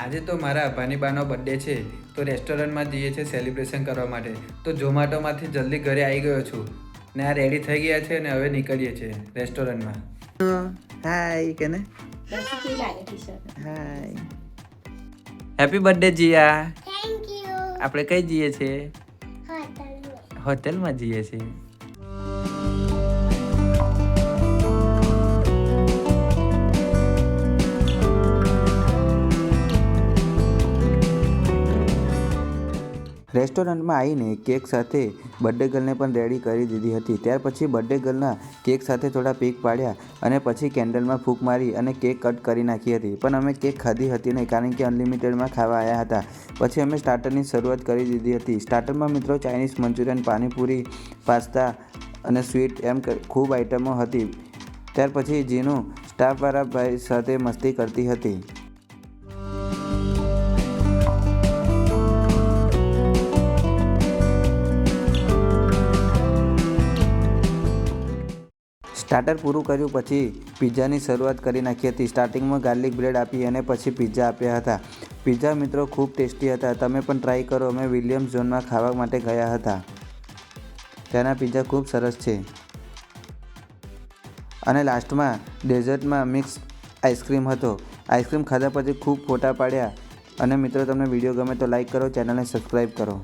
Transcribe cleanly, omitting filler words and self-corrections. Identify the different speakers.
Speaker 1: આજે તો મારા ભાની બાનો બર્થડે છે તો રેસ્ટોરન્ટમાં જઈએ છીએ સેલિબ્રેશન કરવા માટે. તો ઝોમેટોમાંથી જલ્દી ઘરે આવી ગયો છું ને આ રેડી થઈ ગયા છે ને હવે નીકળીએ છીએ રેસ્ટોરન્ટમાં. Hi Kenny hi happy birthday Jiya.
Speaker 2: Thank you.
Speaker 1: આપણે કઈ જઈએ છીએ? હોટલમાં જઈએ છીએ. રેસ્ટોરન્ટમાં આવીને કેક સાથે બર્થડે ગર્લને પણ રેડી કરી દીધી હતી. ત્યાર પછી બર્થડે ગર્લના કેક સાથે થોડા પીક પાડ્યા અને પછી કેન્ડલમાં ફૂંક મારી અને કેક કટ કરી નાખી હતી. પણ અમે કેક ખાધી હતી નહીં કારણ કે અનલિમિટેડમાં ખાવા આવ્યા હતા. પછી અમે સ્ટાર્ટરની શરૂઆત કરી દીધી હતી. સ્ટાર્ટરમાં મિત્રો ચાઇનીઝ મંચુરિયન, પાણીપુરી, પાસ્તા અને સ્વીટ એમ ખૂબ આઇટમો હતી. ત્યાર પછી જીનું સ્ટાફવાળા ભાઈ સાથે મસ્તી કરતી હતી. સ્ટાર્ટર પૂરું કર્યું પછી પિઝાની શરૂઆત કરી નાખી હતી. સ્ટાર્ટિંગમાં ગાર્લિક બ્રેડ આપી અને પછી પિઝા આપ્યા હતા. પિઝા મિત્રો ખૂબ ટેસ્ટી હતા. તમે પણ ટ્રાય કરો. અમે વિલિયમ્સ ઝોનમાં ખાવા માટે ગયા હતા. ત્યાંના પિઝા ખૂબ સરસ છે. અને લાસ્ટમાં ડેઝર્ટમાં મિક્સ આઈસ્ક્રીમ હતો. આઈસ્ક્રીમ ખાધા પછી ખૂબ ફોટા પાડ્યા. અને મિત્રો તમને વિડીયો ગમે તો લાઈક કરો, ચેનલને સબસ્ક્રાઈબ કરો.